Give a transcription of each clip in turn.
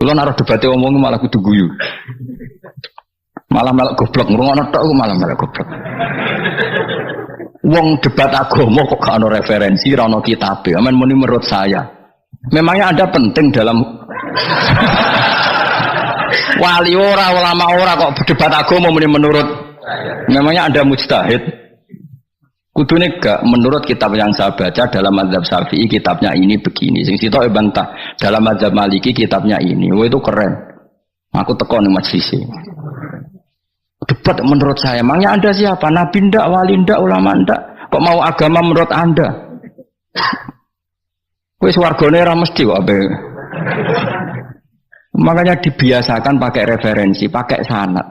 Kulo naruh debate omong malah kudu guyu. Malah melok goblok ngrungokno tok malah melok goblok. Wong debat agama kok gak ono referensi, ora ono kitabe. Amen muni menurut saya. Memangnya ada penting dalam wali ora, ulama ora kok debat agama muni menurut. Memangnya ada mujtahid. Kudune gak menurut kitab yang saya baca dalam mazhab Syafi'i kitabnya ini begini. Sing sitok bantah dalam mazhab Maliki kitabnya ini. Wah itu keren. Aku teko ning majelis. Debat menurut saya, emangnya Anda siapa? Nabi ndak, wali ndak, ulama ndak? Kok mau agama menurut Anda? Wis wargane ora mesti kok abe. Makanya dibiasakan pakai referensi, pakai sanad.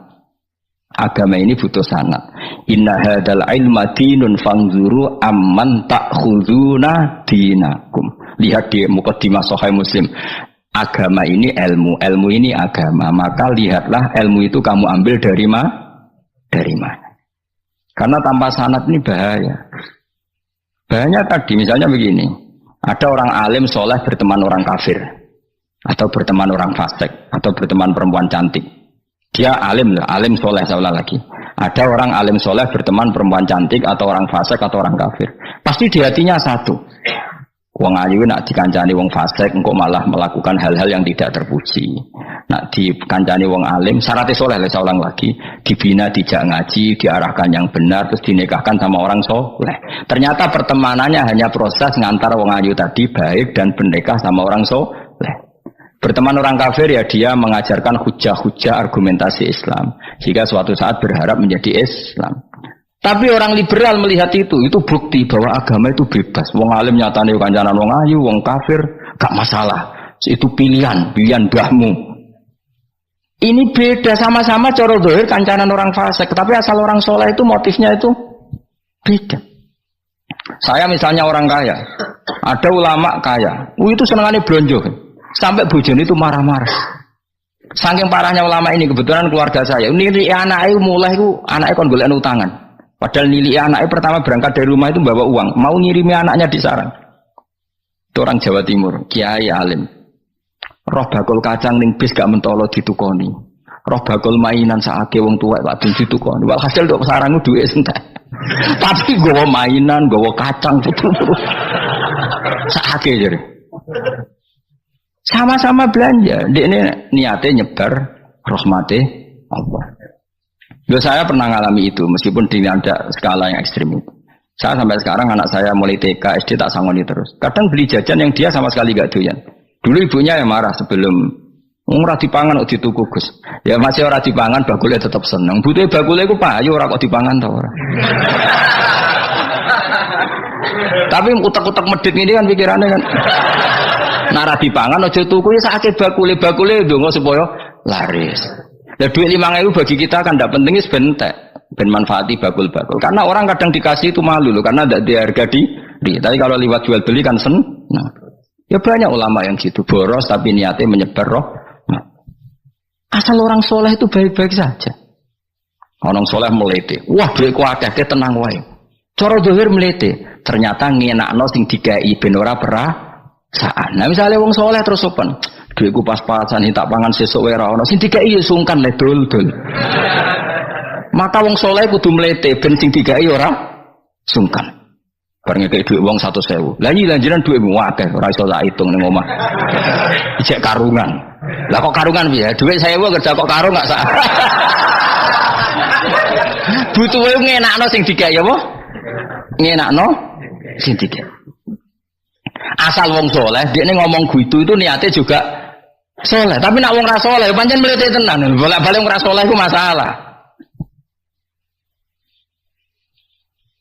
Agama ini butuh sanad. Inna hadzal ilma dinun fanzuru amman ta'khuduna dinakum. Lihat di muqaddimah Sahih Muslim. Agama ini ilmu, ilmu ini agama. Maka lihatlah ilmu itu kamu ambil dari mana? Karena tanpa sanad ini bahaya. Bahayanya tadi misalnya begini. Ada orang alim soleh berteman orang kafir, atau berteman orang fasik, atau berteman perempuan cantik. Dia alim lah, alim soleh saya ulang lagi. Ada orang alim soleh berteman perempuan cantik, atau orang fasik, atau orang kafir. Pasti di hatinya satu. Wong ayu nak dikancani wong fasik, engkau malah melakukan hal-hal yang tidak terpuji. Nak dikancani wong alim, syaratnya soleh, saya ulang lagi, dibina, dijak ngaji, diarahkan yang benar, terus dinikahkan sama orang soleh. Ternyata pertemanannya hanya proses ngantar wong ayu tadi baik dan menikah sama orang soleh. Berteman orang kafir ya dia mengajarkan hujah-hujah argumentasi Islam, jika suatu saat berharap menjadi Islam. Tapi orang liberal melihat itu bukti bahwa agama itu bebas. Wong alim nyatane kancanan wong ayu, wong kafir gak masalah. Itu pilihan mbahmu. Ini beda, sama-sama cara zahir kancanan orang fasik, tapi asal orang soleh itu motifnya itu beda. Saya misalnya orang kaya, ada ulama kaya, itu senengannya blonjo, sampai bojone itu marah-marah. Saking parahnya ulama ini, kebetulan keluarga saya, ini anaknya mulai anaknya kon golek utangan. Padahal nilai anaknya pertama berangkat dari rumah itu bawa uang, mau ngirimi anaknya di sarang. Itu orang Jawa Timur, kiai alim. Roh bakul kacang ning bis gak mentolo ditukoni. Roh bakul mainan saake wong tuwek Pak Ben ditukoni. Walhasil tok sarang duwe entek. Tapi gowo mainan, gowo kacang terus. Saake jare. Sama-sama belanja. Dekne niate nyebar rahmate Allah. Saya pernah ngalami itu, meskipun tidak ada skala yang ekstrim itu. Saya sampai sekarang anak saya mulai TK, SD tak sangoni terus. Kadang beli jajan yang dia sama sekali gak doyan. Dulu ibunya yang marah sebelum ora dipangan kok dituku Gus. Ya masih ora dipangan, bakule tetap seneng. Butuhe bakule iku payu ora kok dipangan ta ora. Tapi utek-utek medhit ini kan pikirannya kan. Nara dipangan aja tuku ya sakit bakule ndonga supaya laris. Lah duit 5.000 bagi kita kan tidak penting sebentar, ben manfaati bakul-bakul. Karena orang kadang dikasih itu malu loh, karena tidak diharga di. Tapi kalau lewat jual beli kan senang. Ya banyak ulama yang gitu, boros tapi niatnya menyebar roh. Asal orang soleh itu baik-baik saja. Orang soleh melete, wah duitku akeh tenang wae. Cara zahir melete, ternyata ngenakno sing dikai ben ora perasaan. Nah misalnya wong soleh terus sopan. Duitku pas-pasan tak pangan sesuk wae ora ono. Sing dikai ya sungkan le dul. Maka wong saleh kudu mlete ben sing dikai ora sungkan. Bareng ngekek dhuwit wong 100.000. Lah iki lanjenan dhuwitmu akeh ora iso tak hitung ning omah. Ijek karungan. Lah kok karungan piye? Dhuwit 1.000 kerja kok karung gak sak. Butuhe ngenakno sing dikai apa? Ngenakno sing dikai. Asal wong soleh, dia ini ngomong gitu itu niatnya juga soleh. Tapi nak wong ra soleh, pancen mlete tenan. Bolak-balik wong ra soleh itu masalah.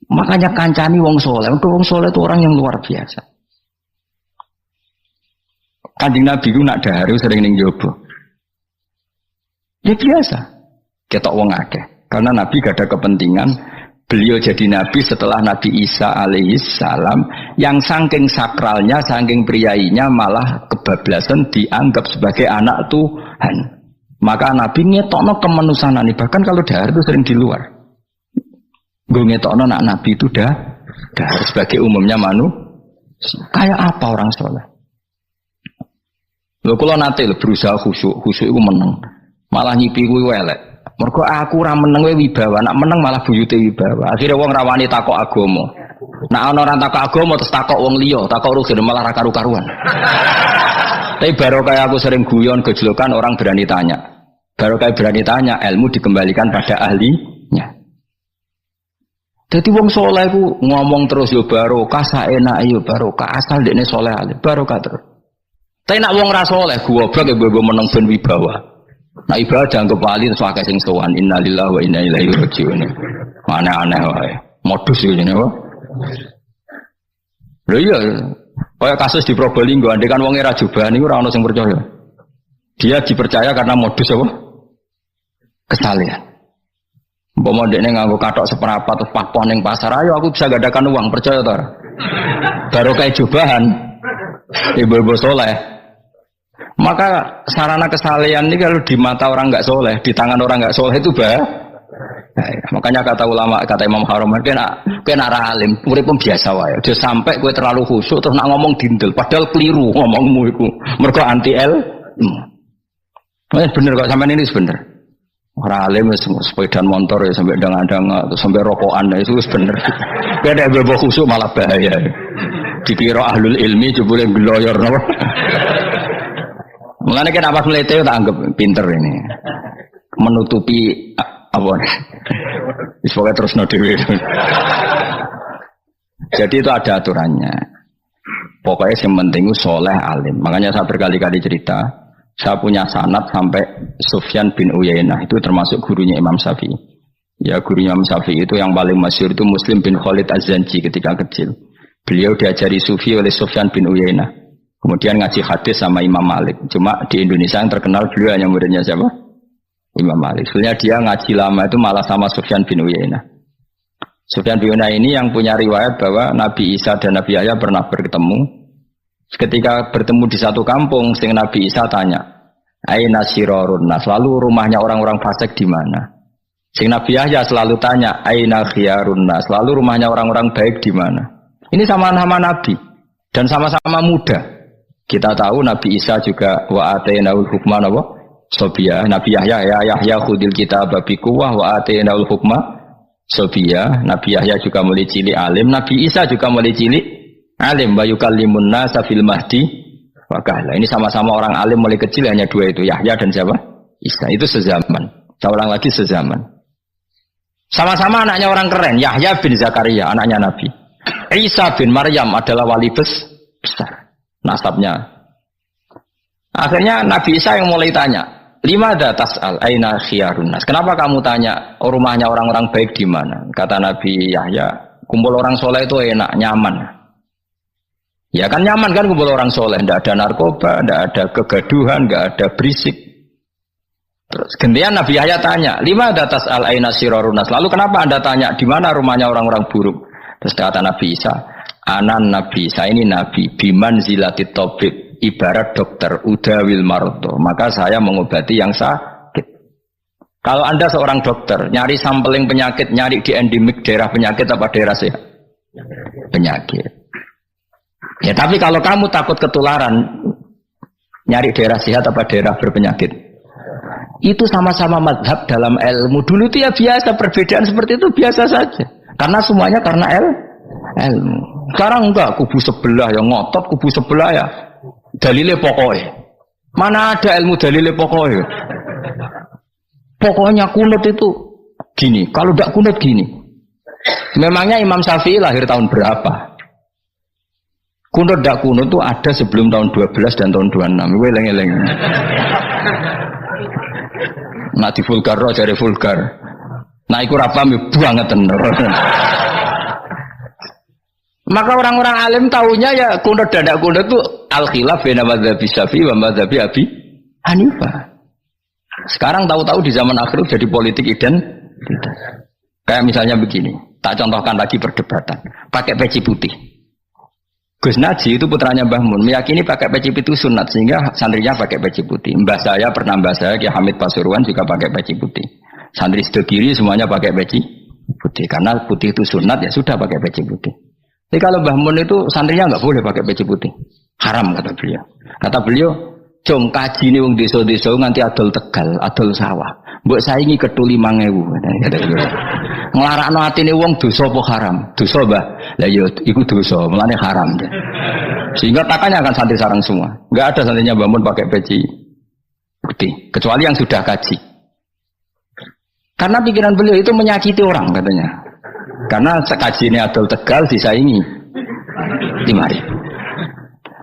Makanya kancani wong soleh. Untuk wong soleh itu orang yang luar biasa. Kanjeng Nabi itu nak daharu sering ning jobo. Ya biasa. Ketok wong akeh. Karena Nabi gak ada kepentingan beliau jadi Nabi setelah Nabi Isa alaihissalam yang saking sakralnya, saking priainya malah kebablasan dianggap sebagai anak Tuhan. Maka Nabi ngetokno kemanusiaan. Bahkan kalau dahar itu sering di luar. Gue ngetokno anak Nabi itu dahar sebagai umumnya kayak apa orang soleh. Lho kula nate berusaha khusyuk iku meneng. Malah nyipi kuwi elek. Mergo aku ora meneng wae wibawa, nak meneng malah buyute wibawa. Akhire wong rawani takok agama. Nak ana ora takok agama terus takok wong liya, takok rugen malah ra karu-karuan. Tapi baru kayak aku sering guyon gejolokan orang berani tanya. Baru kayak berani tanya, ilmu dikembalikan pada ahlinya. Jadi wong soleh ku ngomong terus yo barokah saenak yo barokah asal dekne soleh alim barokah terus. Tapi nak wong ra soleh goblok ya mbok meneng ben wibawa. Nah ibadah anggap wali terus akeh sing sowan innalillahi wa inna ilaihi rajiun. Aneh-aneh wae. Modus iki ngene wae. Lho iya, kaya kasus di Probolinggo andekan wong ra jubahan niku ora ono sing percaya. Dia dipercaya karena modus apa? Kesalehan. Umpama ndekne nganggo kathok seprapat terus pakpon ning pasar, ayo aku bisa gadakan uang, percaya ta ora? Baru kayak jubahan ibu-ibu soleh. Maka sarana kesalehan ini kalau di mata orang nggak soleh, di tangan orang nggak soleh itu bahaya. Makanya kata ulama, kata Imam Haram, kena alim, uripmu biasa wae. Dia sampai kowe terlalu khusyuk terus nak ngomong dindel, padahal keliru ngomongmu iku. Mergo anti bener kok sampean ini bener. Ora alim wis sepeda motor ya sampai dang-dang terus sampai rokokan itu wis bener. Kowe nek bebo khusyuk malah bahaya. Dikira ahlul ilmi jebule ngloyor napa. Mulane kan apa melete tak anggap pinter ini. Menutupi apa? Wis pokoke terusno dhewe. Jadi itu ada aturannya. Pokoknya yang penting itu soleh alim. Makanya saya berkali-kali cerita, saya punya sanad sampai Sufyan bin Uyainah itu termasuk gurunya Imam Syafi'i. Ya gurunya Imam Syafi'i itu yang paling masyhur itu Muslim bin Khalid Az-Zanji ketika kecil. Beliau diajari sufi oleh Sufyan bin Uyainah. Kemudian ngaji hadis sama Imam Malik. Cuma di Indonesia yang terkenal beliau hanya muridnya siapa? Imam Malik. Sebenarnya dia ngaji lama itu malah sama Sufyan bin Uyainah. Sufyan bin Uyainah ini yang punya riwayat bahwa Nabi Isa dan Nabi Yahya pernah bertemu. Ketika bertemu di satu kampung, sing Nabi Isa tanya, "Aina sirarun nas?" Lalu rumahnya orang-orang fasik di mana? Sing Nabi Yahya selalu tanya, "Aina khiyarun nas?" Lalu rumahnya orang-orang baik di mana? Ini sama-sama Nabi dan sama-sama muda. Kita tahu Nabi Isa juga wa atainaul hukma apa? Sobia. Nabi Yahya ya Yahya khudil kitab bi quwwah wa atainaul hukma sobia. Nabi Yahya juga mulai cilik alim, Nabi Isa juga mulai cilik alim wa yukallimun nasa fil mahdi wa kahla. Ini sama-sama orang alim mulai kecil, hanya dua itu, Yahya dan siapa? Isa. Itu sezaman. Saya ulang lagi sezaman. Sama-sama anaknya orang keren, Yahya bin Zakaria, anaknya Nabi. Isa bin Maryam adalah wali besar. Nasabnya. Akhirnya Nabi Isa yang mulai tanya, "Limada tas'al aina khiyarun nas?" Kenapa kamu tanya rumahnya orang-orang baik di mana? Kata Nabi Yahya, kumpul orang soleh itu enak, nyaman. Ya kan nyaman kan kumpul orang soleh, tidak ada narkoba, tidak ada kegaduhan, tidak ada berisik. Terus gantian Nabi Yahya tanya, "Limada tas'al aina sirarun nas?" Lalu kenapa Anda tanya di mana rumahnya orang-orang buruk? Terus kata Nabi Isa, "Anan Nabi, saya ini Nabi, biman zilatit tobib, ibarat dokter, udawil marto, maka saya mengobati yang sakit." Kalau Anda seorang dokter, nyari sampling penyakit, nyari di endemik daerah penyakit apa daerah sehat? Penyakit. Ya tapi kalau kamu takut ketularan, nyari daerah sehat apa daerah berpenyakit? Itu sama-sama mazhab dalam ilmu. Dulu itu ya biasa, perbedaan seperti itu biasa saja. Karena semuanya karena ilmu. Sekarang enggak, kubu sebelah yang ngotot, kubu sebelah ya dalile pokoknya. Mana ada ilmu dalile pokoknya? Pokoknya kunut itu gini, kalau enggak kunut gini. Memangnya Imam Syafi'i lahir tahun berapa? Kunut enggak kunut itu ada sebelum tahun 12 dan tahun 26. Gue eleng-eleng. Nah di vulgar roh cari vulgar. Nah iku ra paham banget tenan. Maka orang-orang alim tahunya ya kunut dan tidak kunut itu al-khilaf baina madzhabi Syafi'i wa madzhabi Abi Hanifah. Sekarang tahu-tahu di zaman akhir jadi politik identitas. Kayak misalnya begini, tak contohkan lagi perdebatan. Pakai peci putih. Gus Naji itu putranya Mbah Mun meyakini pakai peci putih sunat sehingga santrinya pakai peci putih. Mbah saya Ki Hamid Pasuruan juga pakai peci putih. Santri sebelah kiri semuanya pakai peci putih karena putih itu sunat, ya sudah pakai peci putih. Tapi kalau Mbah Mun itu santrinya nggak boleh pakai peci putih, haram kata beliau. Kata beliau Cung kaji ini wong desa-desa nganti adol Tegal, adol sawah. Mbok saingi ketuli 5.000. Nglarakno atine wong dosa apa haram? Dosa, Mbah. Lah ya iku dosa, mulane haram. Sehingga takanya akan santri sarang semua. Enggak ada santrinya bangun pakai peci putih, kecuali yang sudah kaji. Karena pikiran beliau itu menyakiti orang katanya. Karena kaji ini adol Tegal disaingi 5.000.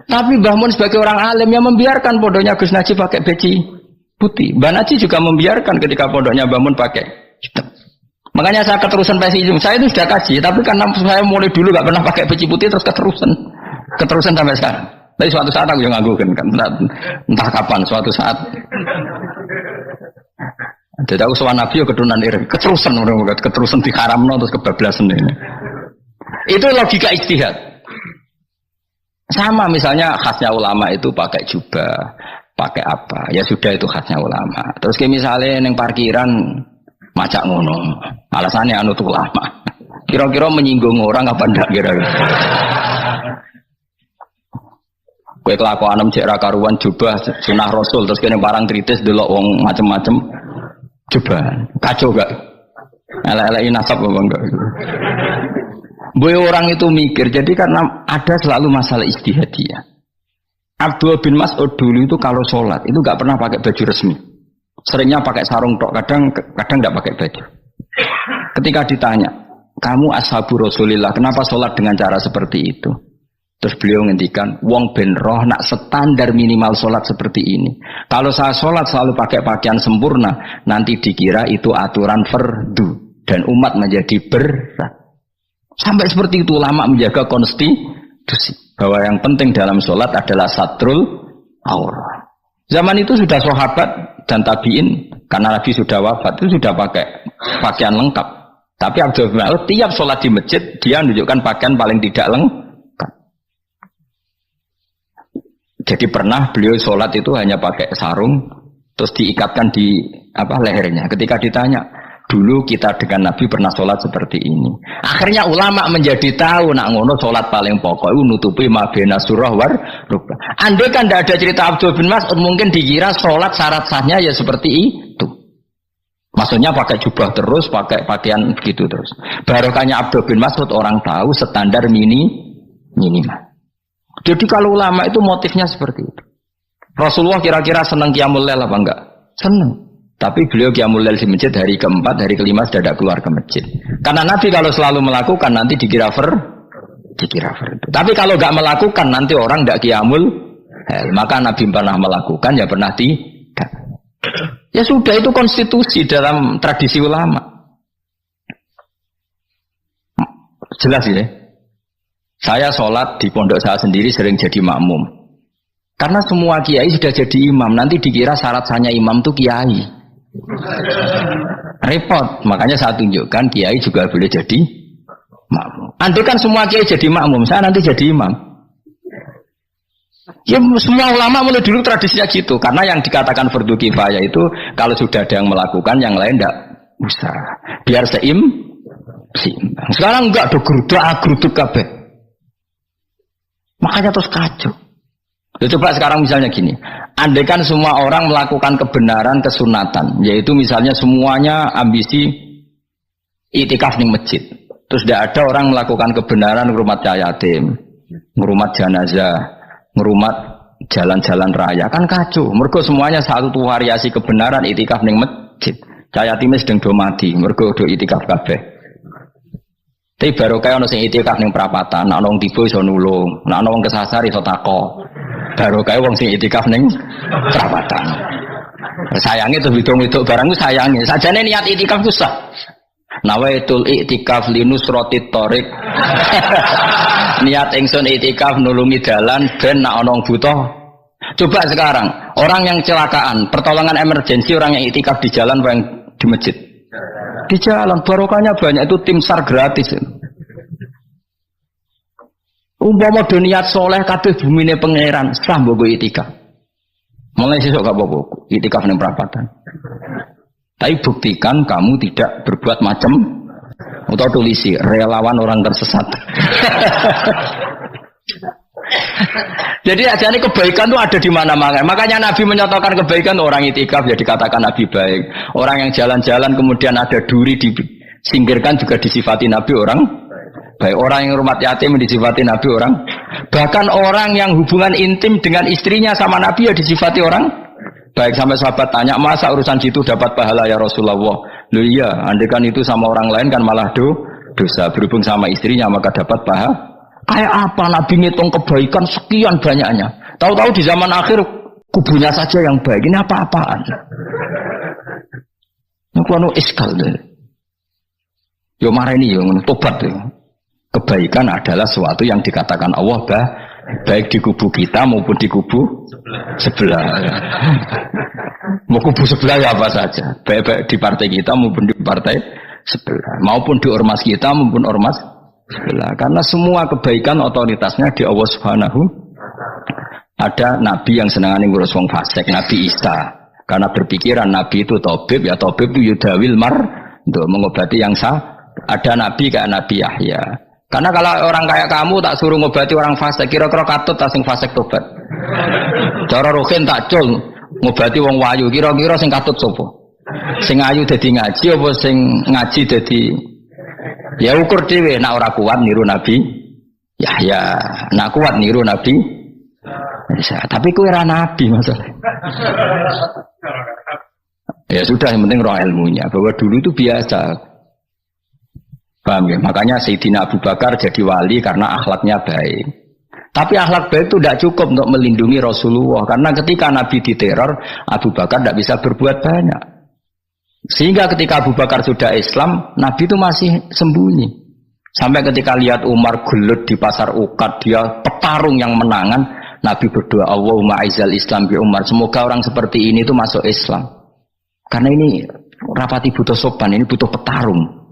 Tapi Mbah Mun sebagai orang alim yang membiarkan pondoknya Gus Najib pakai peci putih. Mbah Najib juga membiarkan ketika pondoknya Mbah Mun pakai hitam. Makanya saya keterusan peci hitam. Saya itu sudah kaji, tapi karena saya mulai dulu gak pernah pakai peci putih terus keterusan sampai sekarang. Tapi suatu saat aku yang ngagukan kan, entah kapan suatu saat. Jadi aku soal Nabi keturunan iri, keterusan diharamno terus kebablasan ini. Itu logika ijtihad. Sama misalnya khasnya ulama itu pakai jubah, pakai apa? Ya sudah itu khasnya ulama. Terus kayak misalnya neng parkiran macak ngono, alasannya anut ulama. Kira-kira menyinggung orang apa ndak kira-kira? Kue kelakuan cek ra karuan jubah sunah Rasul terus kene barang kritis delok wong macem-macem jubah. Kacau gak? Elek-eleki nasab apa enggak? Boy orang itu mikir, jadi karena ada selalu masalah ijtihadiyah. Abdullah bin Mas'ud dulu itu kalau sholat itu nggak pernah pakai baju resmi, seringnya pakai sarung tok, kadang nggak pakai baju. Ketika ditanya, kamu ashabu Rasulillah, kenapa sholat dengan cara seperti itu? Terus beliau ngendikan, wong ben roh nak standar minimal sholat seperti ini. Kalau saya sholat selalu pakai pakaian sempurna, nanti dikira itu aturan fardu dan umat menjadi berat. Sampai seperti itu ulama menjaga konstitusi bahwa yang penting dalam sholat adalah satrul aurat. Zaman itu sudah sahabat dan tabiin karena Nabi sudah wafat itu sudah pakai pakaian lengkap. Tapi Abdul bin Mas'ud tiap sholat di masjid dia menunjukkan pakaian paling tidak lengkap. Jadi pernah beliau sholat itu hanya pakai sarung terus diikatkan di lehernya. Ketika ditanya, dulu kita dengan Nabi pernah sholat seperti ini. Akhirnya ulama menjadi tahu nak ngono sholat paling pokok itu nutupi mabena surah war rukbah. Andai kan tidak ada cerita Abdul bin Mas'ud mungkin dikira sholat syarat sahnya ya seperti itu. Maksudnya pakai jubah terus, pakai pakaian begitu terus. Barokahnya Abdul bin Mas'ud orang tahu standar minimal. Jadi kalau ulama itu motifnya seperti itu. Rasulullah kira-kira senang qiyamul lail apa enggak? Senang. Tapi beliau qiyamul lail di masjid hari keempat, hari kelima sudah tidak keluar ke masjid. Karena Nabi kalau selalu melakukan nanti dikira fardu. Tapi kalau enggak melakukan nanti orang tidak qiyamul lail. Maka Nabi pernah melakukan ya pernah tidak. Ya sudah itu konstitusi dalam tradisi ulama. Jelas ya. Saya sholat di pondok saya sendiri sering jadi makmum. Karena semua kiai sudah jadi imam. Nanti dikira syarat sahnya imam itu kiai. Repot. Makanya saya tunjukkan kiai juga boleh jadi makmum. Andai kan semua kiai jadi makmum, saya nanti jadi imam. Ya semua ulama mulai dulu tradisinya gitu. Karena yang dikatakan fardu kifayah itu kalau sudah ada yang melakukan, yang lain tidak usah. Biar seimbang. Sekarang enggak ada geruduk kabeh. Makanya terus kacau. Coba sekarang misalnya gini, andaikan semua orang melakukan kebenaran kesunatan, yaitu misalnya semuanya ambisi itikaf di masjid, terus tidak ada orang melakukan kebenaran ngerumat yatim, ngerumat jenazah, ngerumat jalan-jalan raya, kan kacau. Mergo semuanya satu variasi kebenaran itikaf di masjid. Yatim sedang do mati, mergo do itikaf kabeh. Tapi baru kayak ono sing itikaf ning perapatan, nek ono wong tiba iso nulung, nek ono wong kesasar iso takok. Baru kayak wong sing itikaf ning perapatan. Sayange tuh hitung-hitung barang ku sayange. Sajane niat itikaf ku sah. Nawaitul iktikaf linusratit thoriq. Niat ingsun itikaf nulungi dalan ben nek ono wong butuh. Coba sekarang, orang yang kecelakaan, pertolongan emergensi orang yang itikaf di jalan apa yang di masjid? Di jalan, barokahnya banyak, itu tim SAR gratis. Umpama do niat soleh kabeh bumine pangeran, sah mbok itikaf. Mulai sesuk gak apa-apa, itikaf ning perapatan. Tapi buktikan kamu tidak berbuat macam atau tulisi relawan orang tersesat. Jadi ajane kebaikan itu ada di mana-mana. Makanya Nabi menyatakan kebaikan orang itikaf ya dikatakan Nabi baik. Orang yang jalan-jalan kemudian ada duri disingkirkan juga disifati Nabi orang baik. Orang yang rumah yatim disifati Nabi orang. Bahkan orang yang hubungan intim dengan istrinya sama Nabi ya disifati orang baik. Sampai sahabat tanya, masa urusan situ dapat pahala ya Rasulullah? Loh iya, andekan itu sama orang lain kan malah dosa. Berhubung sama istrinya maka dapat pahala. Kayak apa Nabi ngitung kebaikan sekian banyaknya? Tahu-tahu di zaman akhir kubunya saja yang baik. Ini apa-apaan? Ini iskal deh. Yo marah ini yo tobat deh. Kebaikan adalah sesuatu yang dikatakan Allah baik di kubu kita maupun di kubu sebelah. Mau kubu sebelah ya apa saja. Baik di partai kita maupun di partai sebelah. Maupun di ormas kita maupun ormas sebelah. Karena semua kebaikan otoritasnya di Allah Subhanahu. Ada Nabi yang senangane ngurus wong fasik, Nabi Isa. Karena berpikiran Nabi itu tabib, ya tabib itu yudawil mar untuk mengobati yang sah. Ada Nabi kayak Nabi Yahya. Karena kalau orang kayak kamu tak suruh ngobati orang fasik, kira-kira katut tak sing fasik tobat. Cara rohin tak cul ngobati wong wayu, kira-kira sing katut sapa? Sing ayu dadi ngaji apa sing ngaji dadi ya ukur dhewe, nek ora kuat niru Nabi Yahya, nek kuat niru Nabi Isa. Tapi kowe ora nabi masalah. Ya sudah, yang penting roh ilmunya, bahwa dulu itu biasa. Paham ya? Makanya Sayyidina Abu Bakar jadi wali karena akhlaknya baik. Tapi akhlak baik itu tidak cukup untuk melindungi Rasulullah. Karena ketika Nabi diteror, Abu Bakar tidak bisa berbuat banyak. Sehingga ketika Abu Bakar sudah Islam, Nabi itu masih sembunyi. Sampai ketika lihat Umar gelut di pasar Uqad, dia petarung yang menangan, Nabi berdoa, Allahumma aizal Islam bi Umar. Semoga orang seperti ini itu masuk Islam. Karena ini rapati butuh sopan, ini butuh petarung.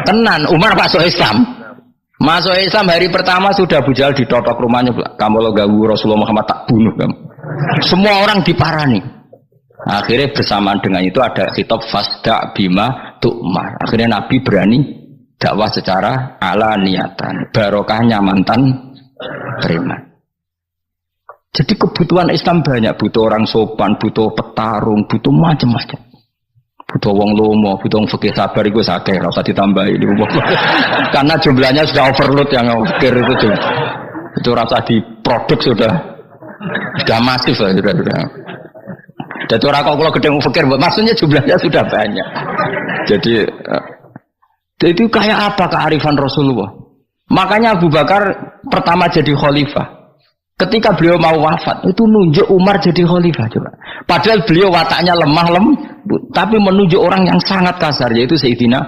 Tenan, Umar masuk Islam. Masuk Islam hari pertama sudah Abu Jahal ditotok rumahnya. Kamu lo gawu Rasulullah Muhammad tak bunuh kamu. Semua orang diparani. Akhirnya bersamaan dengan itu ada khitab fasda bima tu'mar. Akhirnya Nabi berani dakwah secara ala niatan. Barokahnya mantan preman. Jadi kebutuhan Islam banyak. Butuh orang sopan, butuh petarung, butuh macam-macam. Butuh wong lomo, butuh wong fikih sabar itu sakit, rasa ditambahi. Karena jumlahnya sudah overload yang fikir itu rasa di produk sudah masif lah, sudah. Jadi orang kalau gede mau fikir, maksudnya jumlahnya sudah banyak. Jadi itu kayak apa kearifan Rasulullah? Makanya Abu Bakar pertama jadi khalifah. Ketika beliau mau wafat, itu nunjuk Umar jadi khalifah coba. Padahal beliau wataknya lemah lembut, tapi menunjuk orang yang sangat kasar, yaitu Sayyidina.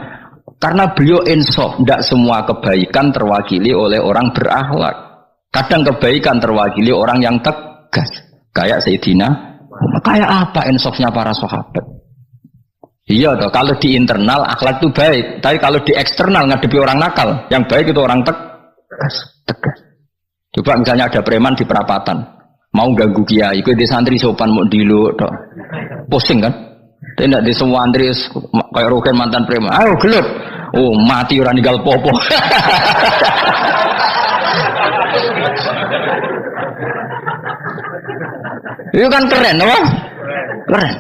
Karena beliau insaf, tidak semua kebaikan terwakili oleh orang berakhlak. Kadang kebaikan terwakili orang yang tegas, kayak Sayyidina. Kayak apa insafnya para sahabat? Iya toh, kalau di internal akhlak itu baik, tapi kalau di eksternal ngadepi orang nakal, yang baik itu orang tegas. Coba misalnya ada preman di perapatan, mau ganggu kiai, ikut di santri sopan mau dilu, pusing kan? Tidak di semua santri kayak roken mantan preman, ayo gelut, oh mati orang tinggal popo. Itu kan keren, apa? Keren.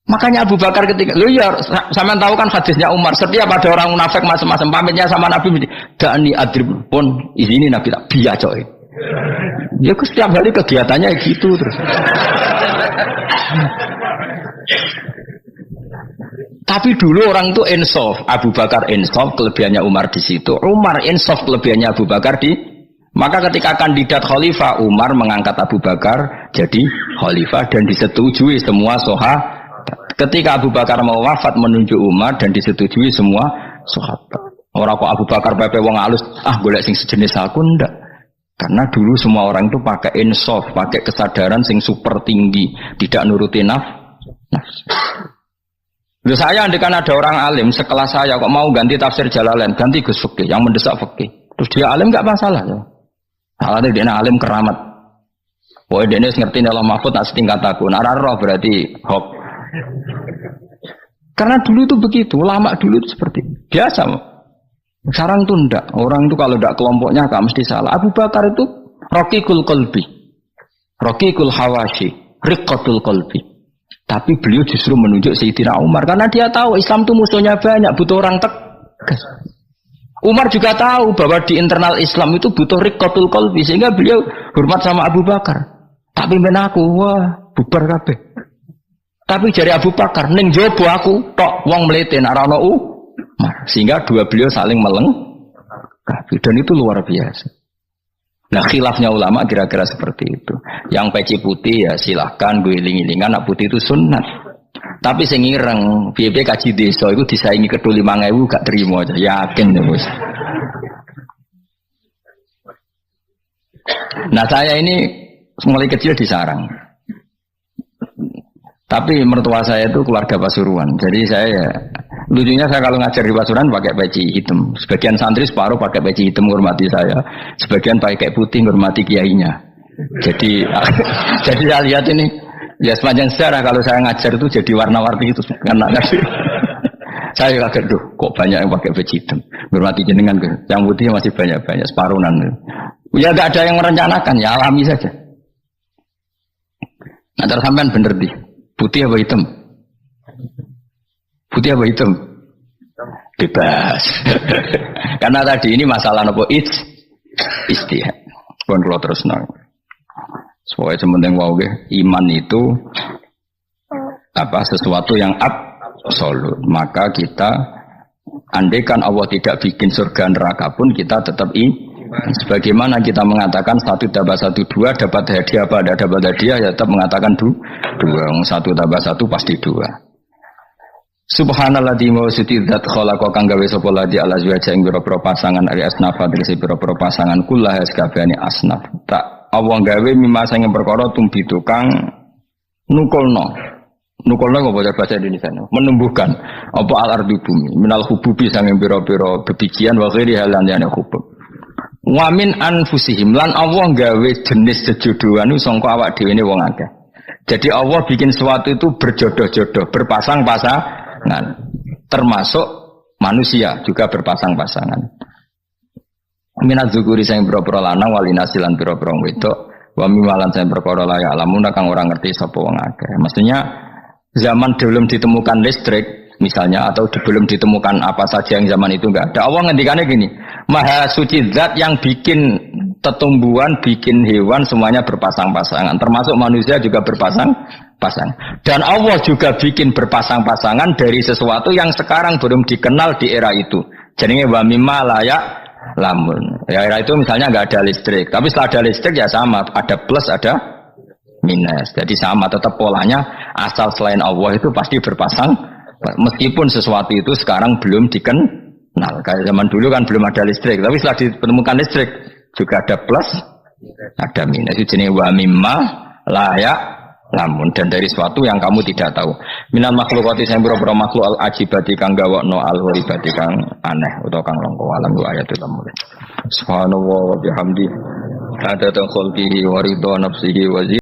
Makanya Abu Bakar ketika, lu ya, sama tahu kan hadisnya Umar, setiap ada orang munafik macam-macam pamitnya sama Nabi, dani adrib pun izini Nabi tak biya coy. Ya setiap hari kegiatannya gitu terus. Tapi dulu orang itu insaf, Abu Bakar insaf, kelebihannya Umar di situ. Umar insaf, kelebihannya Abu Bakar di. Maka ketika kandidat khalifah, Umar mengangkat Abu Bakar jadi khalifah dan disetujui semua sahabat. Ketika Abu Bakar mau wafat menunjuk Umar dan disetujui semua sahabat. Orang kok Abu Bakar pepe wong alus, golek sing sejenis aku ndak. Karena dulu semua orang itu pakai insaf, pakai kesadaran sing super tinggi, tidak nuruti nafsu. Loh saya andekan ada orang alim sekelas saya kok mau ganti tafsir Jalalain, ganti Gus Fikih yang mendesak fikih. Terus dia alim enggak masalah ya. Alasannya dia alim keramat. Pokoknya dia ngerti dalam mahfud tak setingkat aku. Roh berarti hop. Karena dulu itu begitu, ulama dulu itu seperti biasa. Sekarang itu enggak. Orang itu kalau enggak kelompoknya enggak mesti salah. Abu Bakar itu Raqiqul qalbi, raqiqul hawashi, riqqatul qalbi. Tapi beliau justru menunjuk Sayyidina Umar karena dia tahu Islam itu musuhnya banyak, butuh orang tegas. Umar juga tahu bahwa di internal Islam itu butuh riqqatul qalbi sehingga beliau hormat sama Abu Bakar. Tapi menaku wah bubar kabeh. Tapi dari Abu Bakar ning jobo aku tok wong mlete ora ono Umar. Sehingga dua beliau saling melengkapi dan itu luar biasa. Nah khilafnya ulama kira-kira seperti itu. Yang peci putih ya silahkan gue iling-ilingan, nak putih itu sunnah. Tapi sing ireng, piye kaji desa itu disaingi kedua 5.000 gak terima aja, yakin ya bos. Nah saya ini mulai kecil di sarang. Tapi mertua saya itu keluarga Pasuruan. Jadi saya lucunya saya kalau ngajar di Pasuruan pakai peci hitam. Sebagian santri separuh pakai peci hitam menghormati saya. Sebagian pakai putih menghormati kiainya. Jadi jadi saya lihat ini ya sepanjang sejarah kalau saya ngajar itu jadi warna-warni itu karena saya kaget tuh kok banyak yang pakai peci hitam. Menghormati jenengan yang putih masih banyak separuhan. Ya enggak ada yang merencanakan, ya alami saja. Nah, terus sampean bener di putih apa hitam? Putih apa hitam? Bebas. Karena tadi ini masalah nopo istihad. Pun kalau terus nang. Soalnya sementing wow iman itu apa sesuatu yang absolut. Maka kita andaikan Allah tidak bikin surga neraka pun kita tetap sebagaimana kita mengatakan 1 tambah 1 2 dapat hadiah apa ada dapat hadiah ya tetap mengatakan 2 1 tambah 1 pasti 2. Subhanalladzi mawsiti dzat khalaqa kang gawe sapa ladi ala azwaja ing pira-pira pasangan ari asnaf adrese pira-pira pasangan kullah sakabehane asnaf tak Allah gawe mimma sing perkara tumbi tukang nukulno kok bahasa Indonesia menumbuhkan apa al-ardi bumi minal hububi sanging pira-pira bebijian wa ghairi halan yana hubub wa min anfusihim lan Allah gawe jenis sejodohan sangka awak dhewe ne wong akeh. Jadi Allah bikin sesuatu itu berjodoh-jodoh, berpasang-pasangan. Termasuk manusia juga berpasang-pasangan. Minaz dzukuri sing pira-pira lanang walinasilan pira-pira wedok, wa mimalan sing perkara la ya'lamun kang ora ngerti sapa wong akeh. Mestinya zaman belum ditemukan listrik misalnya atau belum ditemukan apa saja yang zaman itu enggak ada. Allah ngendikannya gini, Maha suci zat yang bikin tetumbuhan, bikin hewan semuanya berpasang-pasangan, termasuk manusia juga berpasang-pasangan. Dan Allah juga bikin berpasang-pasangan dari sesuatu yang sekarang belum dikenal di era itu. Jadi wa mimma layak lamun. Ya era itu misalnya nggak ada listrik, tapi setelah ada listrik ya sama, ada plus ada minus. Jadi sama tetap polanya asal selain Allah itu pasti berpasang. Meskipun sesuatu itu sekarang belum dikenal. Kayak zaman dulu kan belum ada listrik, tapi setelah ditemukan listrik juga ada plus, ada minus. Itu jenis wa mimma layak lamun dan dari sesuatu yang kamu tidak tahu. Minal makhlukati sing pira-pira makhluk al ajibati kang gawakno al ghoribati kang aneh utawa kang langka alam wa ayatul mulk. Subhanallah wa bihamdi. Ada khalqihi wa ridha nafsihi wa